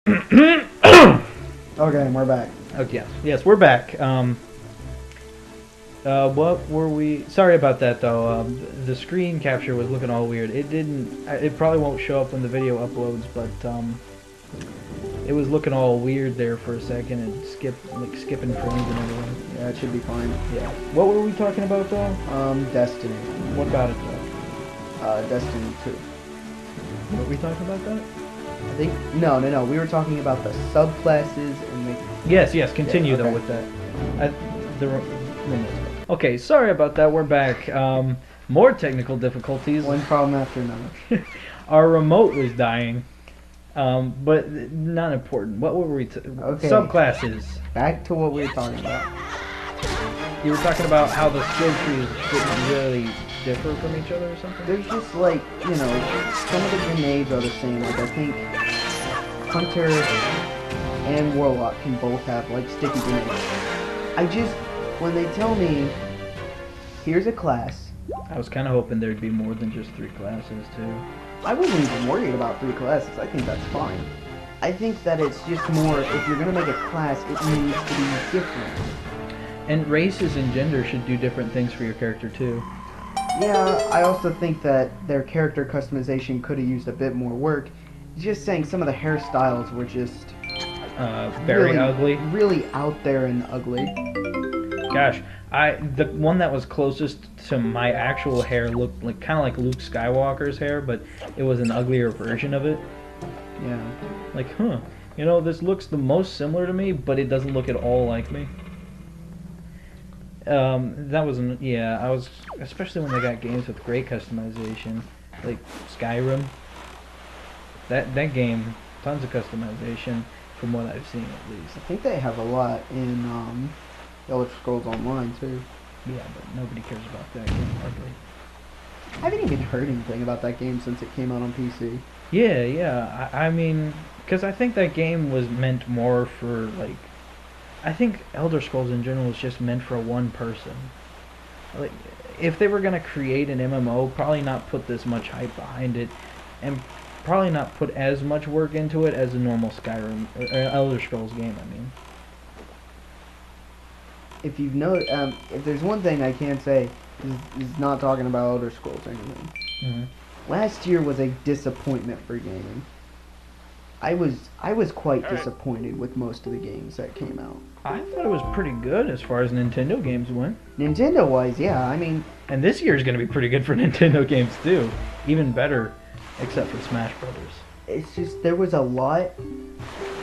Okay, we're back. Okay, yes, we're back. What were we? Sorry about that, though. The screen capture was looking all weird. It didn't. It probably won't show up when the video uploads, but it was looking all weird there for a second and skipping frames and everything. Yeah, it should be fine. Yeah. What were we talking about, though? Destiny. What about it, though? Destiny 2. Were we talking about that? I think no. We were talking about the subclasses and the. Yes. Continue Yeah, though okay. with that. Okay, sorry about that. We're back. More technical difficulties. One problem after another. Our remote was dying, but not important. What were we? Okay. Subclasses. Back to what we were talking about. You were talking about how the skill trees didn't really differ from each other or something. There's just like, some of the grenades are the same. Like I think Hunter and Warlock can both have like sticky grenades. When they tell me, here's a class, I was kind of hoping there'd be more than just 3 classes too. I wasn't even worried about 3 classes. I think that's fine. I think that it's just more, if you're gonna make a class, it needs to be different. And races and gender should do different things for your character too. Yeah, I also think that their character customization could have used a bit more work. Just saying some of the hairstyles were just Very really, ugly. really out there and ugly. Gosh, the one that was closest to my actual hair looked like kind of like Luke Skywalker's hair, but it was an uglier version of it. Yeah. Like, this looks the most similar to me, but it doesn't look at all like me. That was I was, especially when they got games with great customization, like Skyrim. That game, tons of customization from what I've seen at least. I think they have a lot in Elder Scrolls Online too. Yeah, but nobody cares about that game hardly. I haven't even heard anything about that game since it came out on PC. Yeah. I mean, because I think that game was meant more for like. I think Elder Scrolls in general was just meant for one person. Like, if they were gonna create an MMO, probably not put this much hype behind it, and probably not put as much work into it as a normal Skyrim or Elder Scrolls game. I mean, If you've if there's one thing I can say is not talking about Elder Scrolls or anything. Mm-hmm. Last year was a disappointment for gaming. I was quite disappointed with most of the games that came out. I thought it was pretty good as far as Nintendo games went. Nintendo-wise, yeah, I mean... And this year is going to be pretty good for Nintendo games, too. Even better, except for Smash Brothers. It's just, there was a lot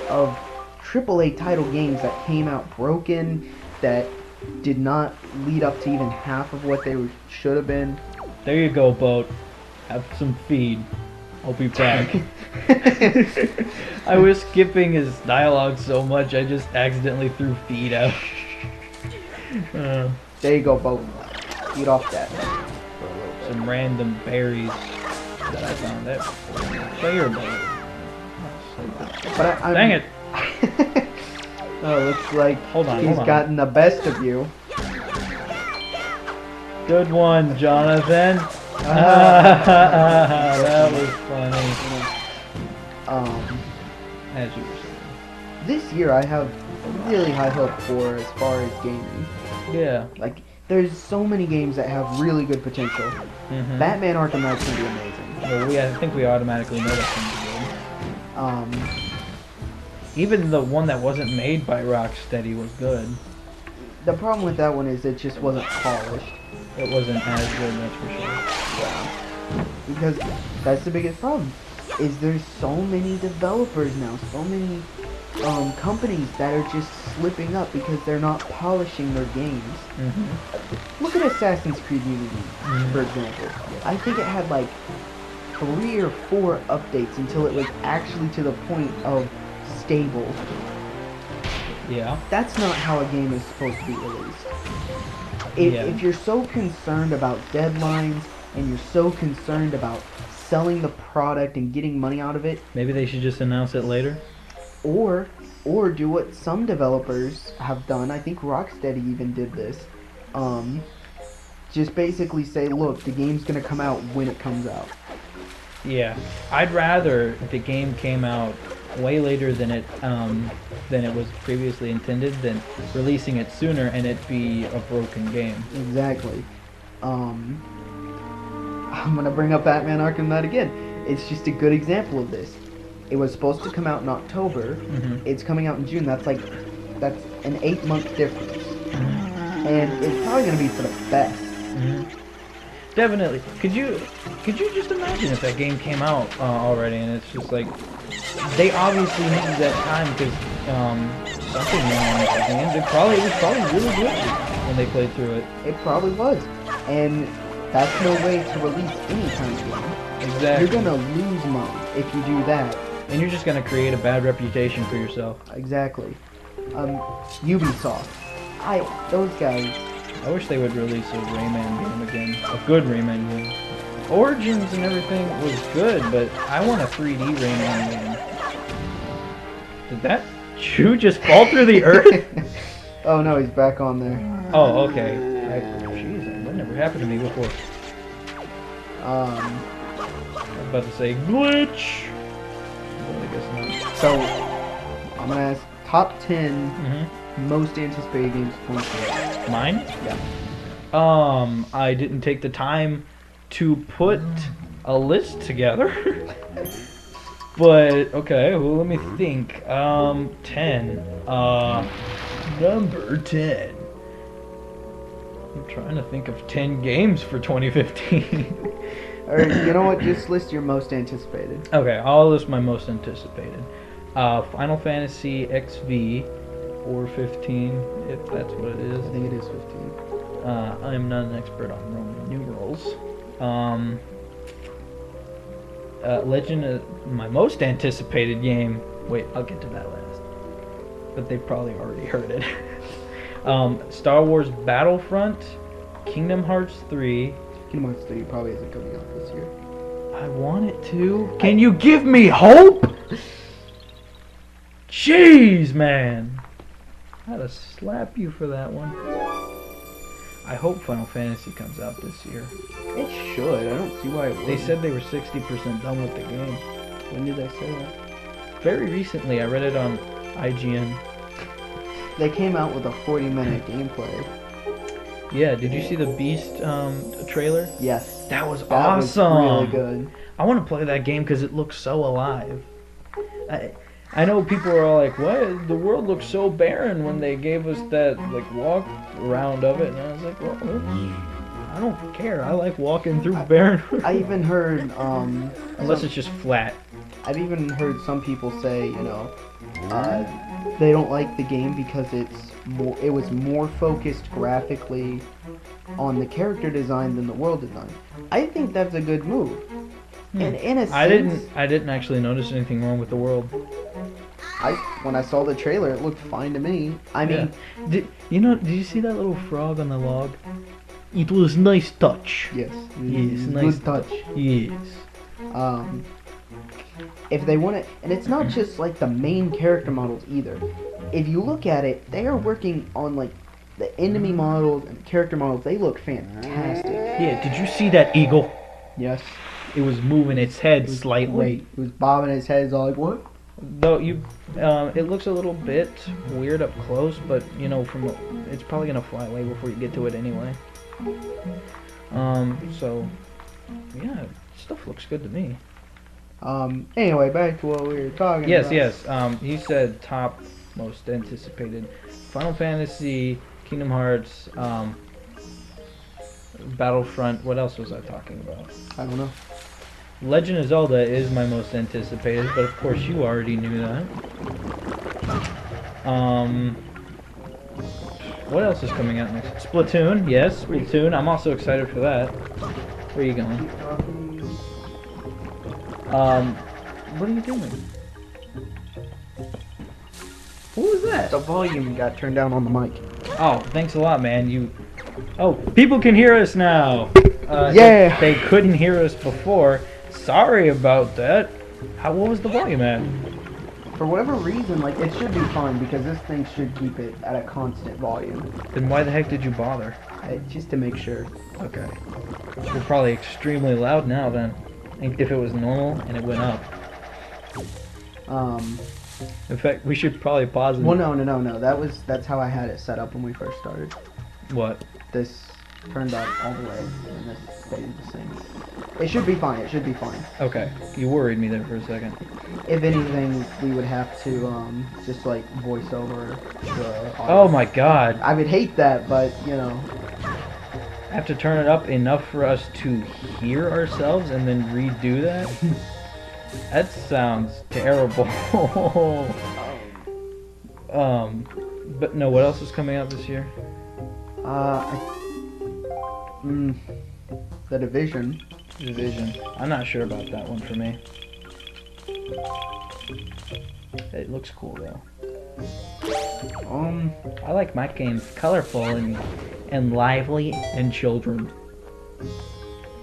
of AAA title games that came out broken, that did not lead up to even half of what they should have been. There you go, Boat. Have some feed. I'll be back. I was skipping his dialogue so much, I just accidentally threw feed out. There you go, Bo. Eat off that. Some random berries that I found there. Player berries. But Dang it! Oh, looks like Hold on. gotten the best of you. Good one, Jonathan. That was funny. As you were saying. This year I have really high hope for as far as gaming. Yeah. Like, there's so many games that have really good potential. Mm-hmm. Batman Arkham Knight's gonna be amazing. Well, I think we automatically know that's gonna be good. Even the one that wasn't made by Rocksteady was good. The problem with that one is it just wasn't polished. It wasn't as good, that's for sure. Yeah. Because that's the biggest problem. Is there's so many developers now, so many companies that are just slipping up because they're not polishing their games. Mm-hmm. Look at Assassin's Creed Unity, for example. I think it had like 3 or 4 updates until it was actually to the point of stable. Yeah. That's not how a game is supposed to be released. Yeah. If you're so concerned about deadlines and you're so concerned about selling the product and getting money out of it, Maybe they should just announce it later. or do what some developers have done. I think Rocksteady even did this. Just basically say, look, the game's gonna come out when it comes out. Yeah. I'd rather the game came out way later than it was previously intended than releasing it sooner and it be a broken game. Exactly. I'm gonna bring up Batman Arkham Knight again. It's just a good example of this. It was supposed to come out in October. It's coming out in June. That's an 8-month difference, and it's probably gonna be for the best. Definitely. Could you just imagine if that game came out already and it's just like they obviously needed that time because something went on with the game. It was probably really glitchy when they played through it. It probably was, and that's no way to release any kind of game. Exactly. You're gonna lose money if you do that. And you're just gonna create a bad reputation for yourself. Exactly. Ubisoft. Those guys. I wish they would release a Rayman game again. A good Rayman game. Origins and everything was good, but I want a 3D Rayman game. Did that shoe just fall through the earth? Oh no, he's back on there. Oh, okay. Jeez, that never happened to me before. I was about to say glitch. But I guess not. So, I'm gonna ask top 10 most anticipated games of 2020. Mine? Yeah. I didn't take the time to put a list together. But okay, well let me think. 10. Number 10. I'm trying to think of 10 games for 2015. Alright, you know what? Just list your most anticipated. Okay, I'll list my most anticipated. Final Fantasy XV or 15, if that's what it is. I think it is 15. I'm not an expert on Roman numerals. Legend of my most anticipated game. Wait, I'll get to that last. But they've probably already heard it. Star Wars Battlefront, Kingdom Hearts 3. Kingdom Hearts 3 probably isn't coming out this year. I want it to. Can you give me hope? Jeez, man. I had to slap you for that one. I hope Final Fantasy comes out this year. It should. I don't see why it would. They said they were 60% done with the game. When did they say that? Very recently, I read it on IGN. They came out with a 40-minute gameplay. Yeah, did you see the Beast trailer? Yes. That was That awesome. was really good. I want to play that game because it looks so alive. I know people are all like, what? The world looks so barren when they gave us that like walk around of it. And I was like, well, I don't care. I like walking through barren. I even heard, Unless it's just flat. I've even heard some people say, they don't like the game because it was more focused graphically on the character design than the world design. I think that's a good move. And in a sense, I didn't actually notice anything wrong with the world. When I saw the trailer, it looked fine to me. I mean, did you see that little frog on the log? It was nice touch. Yes. Yes, nice Good touch. Yes. If they want to, and it's not just like the main character models either. If you look at it, they are working on like the enemy models and character models. They look fantastic. Yeah, did you see that eagle? Yes. It was moving its head slightly. Great. It was bobbing its head. It's all like, what? Though it looks a little bit weird up close, but it's probably gonna fly away before you get to it anyway. So yeah, stuff looks good to me. Anyway, back to what we were talking yes, about. Yes. He said top most anticipated: Final Fantasy, Kingdom Hearts, Battlefront. What else was I talking about? I don't know. Legend of Zelda is my most anticipated, but of course you already knew that. What else is coming out next? Splatoon, yes, Splatoon. I'm also excited for that. Where are you going? What are you doing? What was that? The volume got turned down on the mic. Oh, thanks a lot, man. Oh, people can hear us now. Yeah. They couldn't hear us before. Sorry about that. What was the volume at? For whatever reason, it should be fine because this thing should keep it at a constant volume. Then why the heck did you bother? Just to make sure. Okay. We're probably extremely loud now then. If it was normal and it went up. In fact, we should probably pause and... Well, no. That's how I had it set up when we first started. What? This turned up all the way, and this stayed the same. It should be fine. It should be fine. Okay. You worried me there for a second. If anything, we would have to just like voice over the audio. Oh my god. I would hate that, but you know. I have to turn it up enough for us to hear ourselves and then redo that? That sounds terrible. But no, what else is coming out this year? The Division. Division. I'm not sure about that one for me. It looks cool though. I like my games colorful and lively and children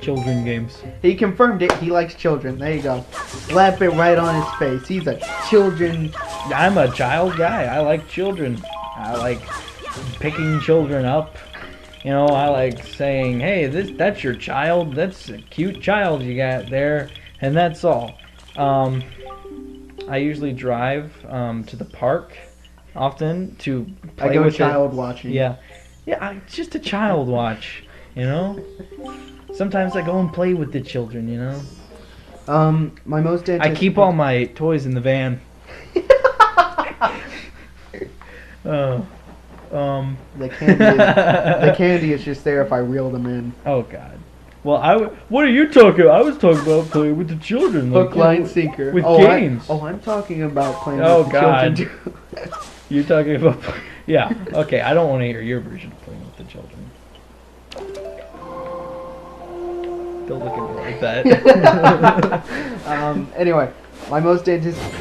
games. He confirmed it. He likes children. There you go. Slap it right on his face. He's a children. I'm a child guy. I like children. I like picking children up. You know, I like saying, "Hey, that's your child. That's a cute child you got there," and that's all. I usually drive to the park often to play with child watching. Yeah, it's just a child watch. You know. Sometimes I go and play with the children. You know. My most I keep all my toys in the van. The candy is just there if I reel them in. Oh God. Well, what are you talking about? I was talking about playing with the children. Hook, line, sinker. With games. I'm talking about playing with the God. children too. You're talking about... Yeah, okay, I don't want to hear your version of playing with the children. Don't look at me like that. Anyway, my most anticipated...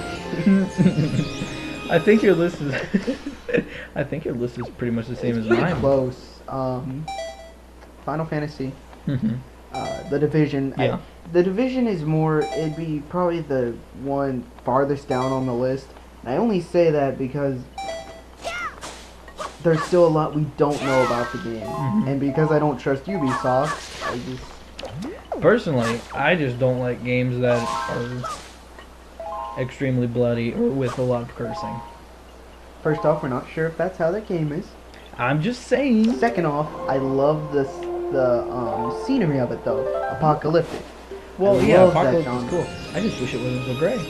I think your list is... I think your list is pretty much the same as mine. Close. Final Fantasy. The Division. Yeah. The Division is more. It'd be probably the one farthest down on the list. And I only say that because there's still a lot we don't know about the game, and because I don't trust Ubisoft, I just. Personally, I just don't like games that are extremely bloody or with a lot of cursing. First off, we're not sure if that's how that game is. I'm just saying. Second off, I love the scenery of it though. Apocalyptic. Well, yeah, Apocalyptic is cool. I just wish it wasn't so gray.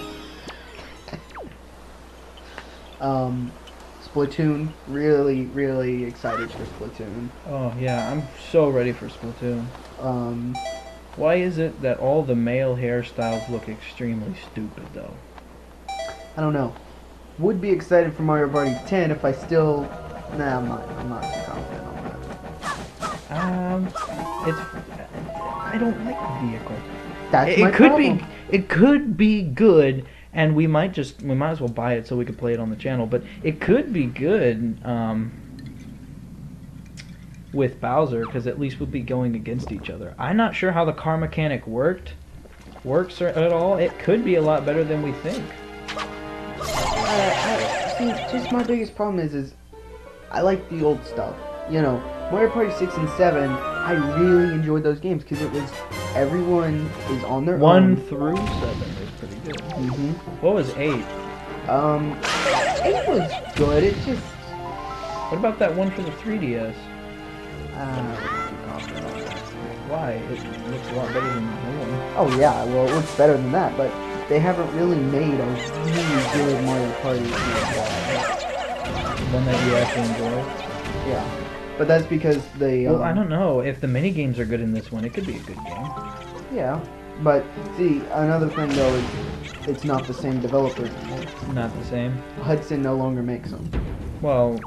Splatoon. Really, really excited for Splatoon. Oh yeah, I'm so ready for Splatoon. Why is it that all the male hairstyles look extremely stupid though? I don't know. Would be excited for Mario Party 10 if I still... Nah, I'm not too confident on that. I don't like the vehicle. That's my problem. It could be good, and we might as well buy it so we could play it on the channel, but it could be good, with Bowser, because at least we'll be going against each other. I'm not sure how the car mechanic works at all. It could be a lot better than we think. See, just my biggest problem is I like the old stuff. You know, Mario Party 6 and 7, I really enjoyed those games because it was everyone is on their own. 1 through 7 is pretty good. What was 8? 8 was good. It just... What about that one for the 3DS? Why? It looks a lot better than the new one. Oh yeah, well it looks better than that, but they haven't really made a really good Mario Party game. One that you actually enjoy? Yeah. But that's because they... Well, I don't know. If the mini-games are good in this one, it could be a good game. Yeah. But, see, another thing, though, is it's not the same developer anymore. Not the same? Hudson no longer makes them. Well,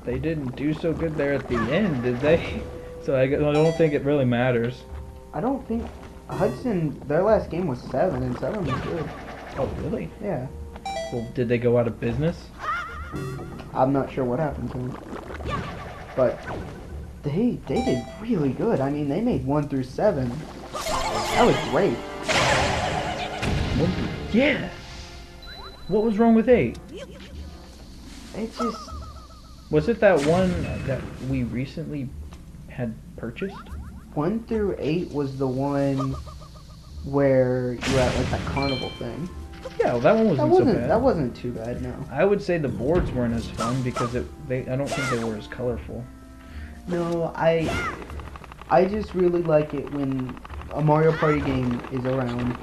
they didn't do so good there at the end, did they? So I don't think it really matters. I don't think... Hudson, their last game was 7, and 7 was good. Oh, really? Yeah. Well, did they go out of business? I'm not sure what happened to them. But they did really good. I mean, they made 1 through 7. That was great. Yeah! What was wrong with 8? It just... Was it that one that we recently had purchased? 1 through 8 was the one where you were at like that carnival thing. Yeah, well, that one wasn't so bad. That wasn't too bad, no. I would say the boards weren't as fun because I don't think they were as colorful. No, I just really like it when a Mario Party game is around.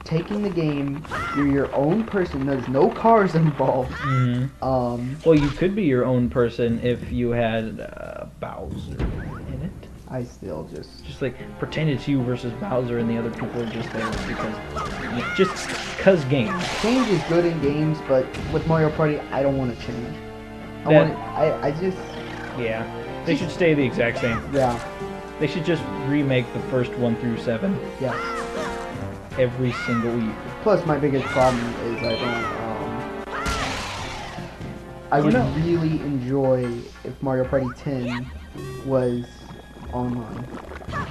Taking the game, you're your own person. There's no cars involved. Mm-hmm. Well, you could be your own person if you had Bowser in it. I still just like pretend it's you versus Bowser, and the other people are just there because games. Change is good in games, but with Mario Party, I don't want to change. I just. Yeah, they should stay the exact same. Yeah. They should just remake the first 1 through 7. Yes. Every single year. Plus, my biggest problem is I would really enjoy if Mario Party 10 was online.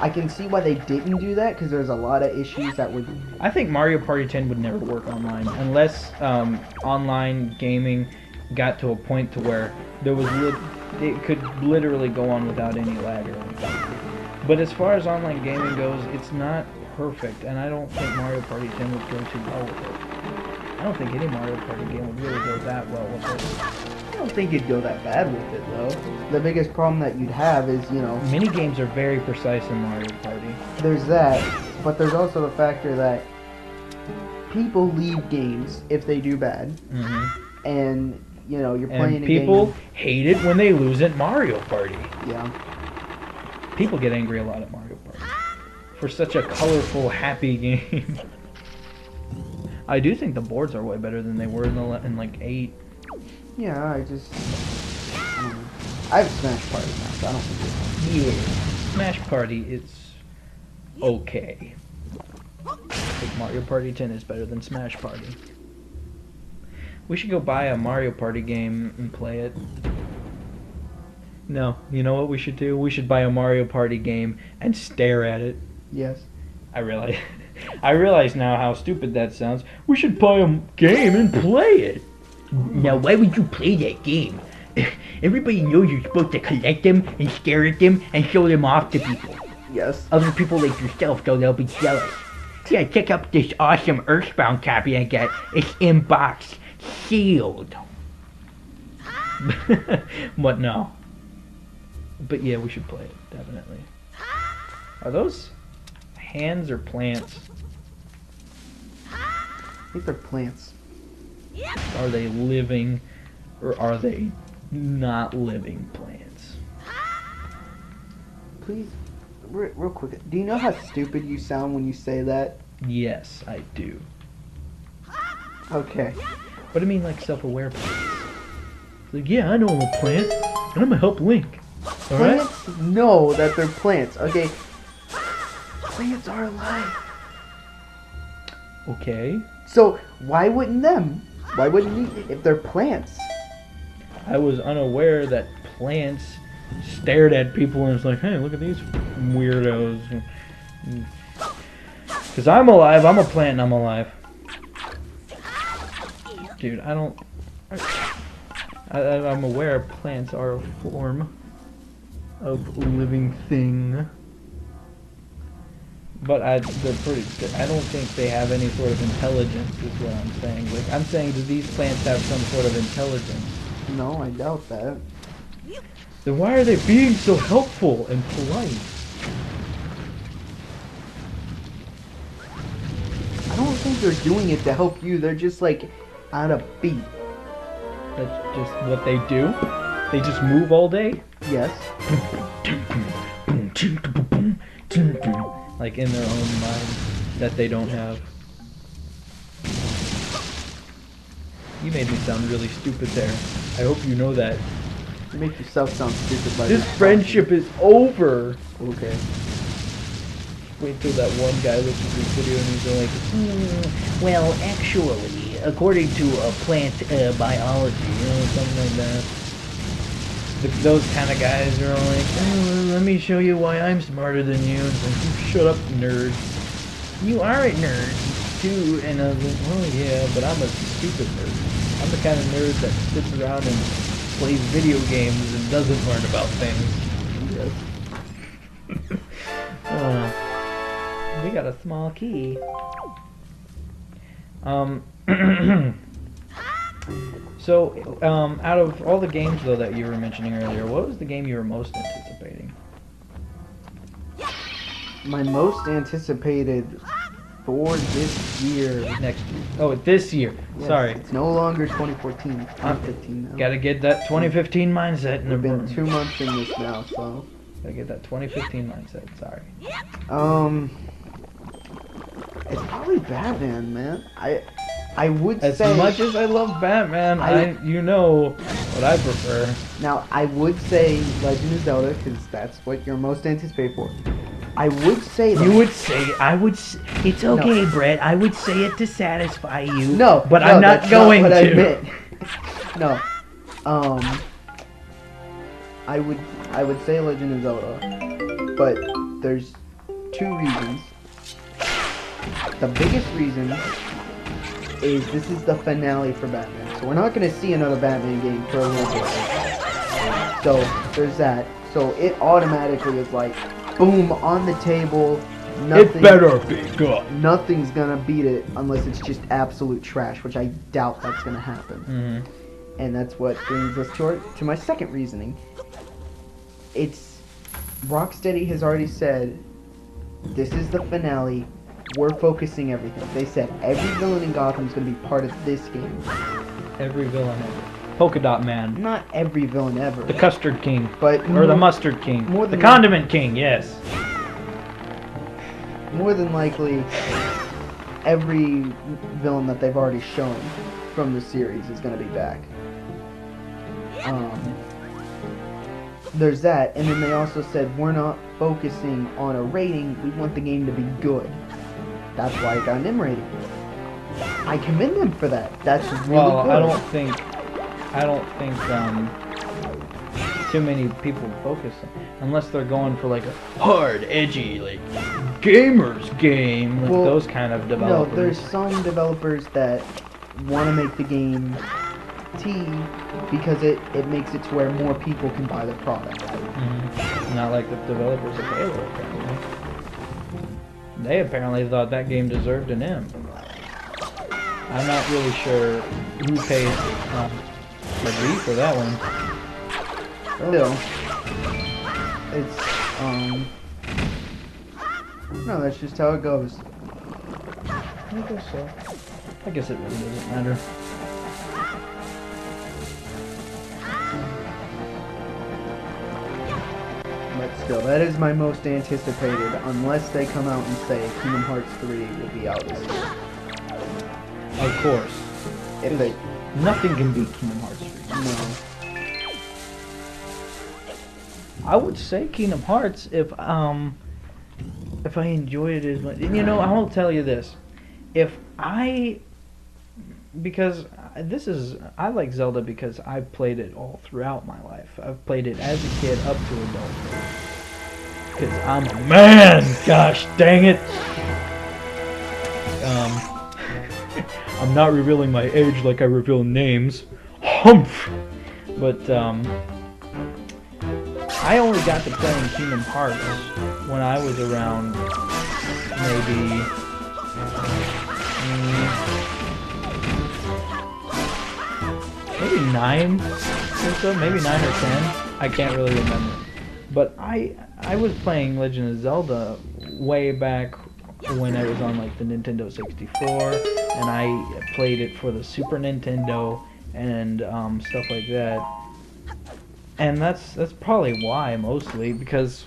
I can see why they didn't do that because there's a lot of issues that would. I think Mario Party 10 would never work online unless online gaming got to a point to where there was it could literally go on without any lag or anything. But as far as online gaming goes, it's not perfect, and I don't think Mario Party 10 would go too well with it. I don't think any Mario Party game would really go that well with it. I don't think it'd go that bad with it, though. The biggest problem that you'd have is, mini games are very precise in Mario Party. There's that, but there's also the factor that people leave games if they do bad. Mm-hmm. And, you're playing and a people game. hate it when they lose at Mario Party. Yeah. People get angry a lot at Mario Party. For such a colorful, happy game. I do think the boards are way better than they were in like 8. Yeah, I don't know. I have Smash Party now, so I don't think it's... Yeah. Smash Party is okay. I think Mario Party 10 is better than Smash Party. We should go buy a Mario Party game and play it. No, you know what we should do? We should buy a Mario Party game and stare at it. Yes. I realize now how stupid that sounds. We should buy a game and play it. Now, why would you play that game? Everybody knows you're supposed to collect them and stare at them and show them off to people. Yes. Other people like yourself, so they'll be jealous. Yeah, check out this awesome Earthbound copy I got. It's in box, sealed. But no. But yeah, we should play it, definitely. Are those hands or plants? I think they're plants. Are they living or are they not living plants? Please, real quick, do you know how stupid you sound when you say that? Yes, I do. Okay. But I mean like self-aware plants. Like, yeah, I know I'm a plant, and I'm gonna help Link. Alright? Plants know that they're plants, okay? Plants are alive. Okay. So, why wouldn't them? Why wouldn't we, if they're plants? I was unaware that plants stared at people and was like, hey, look at these weirdos. Because I'm alive, I'm a plant and I'm alive. Dude, I'm aware plants are a form of living thing. But they're pretty. I don't think they have any sort of intelligence. Is what I'm saying. Like I'm saying, do these plants have some sort of intelligence? No, I doubt that. Then why are they being so helpful and polite? I don't think they're doing it to help you. They're just like on a beat. That's just what they do. They just move all day. Yes. Like in their own mind that they don't have. You made me sound really stupid there. I hope you know that. You make yourself sound stupid by This friendship is over. Okay. Wait till that one guy looks at this video and he's like, Well, actually, according to plant biology, something like that. those kind of guys are all like, oh, let me show you why I'm smarter than you. It's like, shut up, nerd. You are a nerd, too. And I was like, oh yeah, but I'm a stupid nerd. I'm the kind of nerd that sits around and plays video games and doesn't learn about things. Yes. We got a small key. Um, so, out of all the games though that you were mentioning earlier, what was the game you were most anticipating? My most anticipated for this year. Next year. Oh, this year. Yes, Sorry. It's no longer 2014, it's 2015 now. Gotta get that 2015 mindset in the We've been room. 2 months in this now, so. Gotta get that 2015 mindset. Sorry. It's probably Batman, man. I would As say. much as I love Batman, you know what I prefer. Now, I would say Legend of Zelda, because that's what you're most anticipated for. I would say that. You would say, it's okay, Brett. I would say it to satisfy you. No, but no, I'm not that's going not what to. I meant. No. I would say Legend of Zelda, but there's 2 reasons. The biggest reason is this is the finale for Batman, so we're not gonna see another Batman game for a little bit. So there's that. So it automatically is like, boom, on the table. It better be good. Nothing's gonna beat it unless it's just absolute trash, which I doubt that's gonna happen. Mm-hmm. And that's what brings us to my second reasoning. It's Rocksteady has already said this is the finale. We're focusing everything. They said every villain in Gotham is gonna be part of this game. Every villain ever. Polka Dot Man. Not every villain ever, The Custard King. but Or the Mustard King. more The than Condiment King, yes. more than likely, every villain that they've already shown from the series is going to be back. There's that, and then they also said we're not focusing on a rating, we want the game to be good. That's why it got an M rating. I commend them for that. That's really Well, good. I don't think too many people focus on, unless they're going for like a hard, edgy, like gamers game, like Well, those kind of No, developers. there's some developers that want to make the game T because it makes it to where more people can buy the product. Mhm. Not like the developers of Halo, apparently. They apparently thought that game deserved an M. I'm not really sure who paid the V for that one. Still, it's no, that's just how it goes. I guess so. I guess it really doesn't matter. But still, that is my most anticipated, unless they come out and say Kingdom Hearts 3 will be out this year. Of course. If they, Nothing can beat Kingdom Hearts 3. no. I would say Kingdom Hearts if I enjoy it as much. You know, I will tell you this. Because I like Zelda because I've played it all throughout my life. I've played it as a kid up to adulthood. Because I'm a man, gosh dang it. I'm not revealing my age like I reveal names. Humph! But, I only got to playing Kingdom Hearts when I was around maybe maybe 9 or so, maybe 9 or 10. I can't really remember. But I was playing Legend of Zelda way back when I was on like the Nintendo 64, and I played it for the Super Nintendo and stuff like that. And that's probably why, mostly, because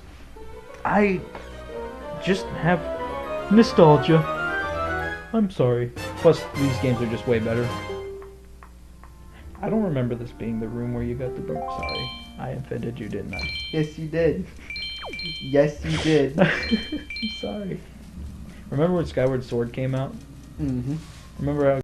I just have nostalgia. I'm sorry. Plus, these games are just way better. I don't remember this being the room where you got the book. Sorry. I offended you, didn't I? Yes, you did. Yes, you did. I'm sorry. Remember when Skyward Sword came out? Mm-hmm. Remember how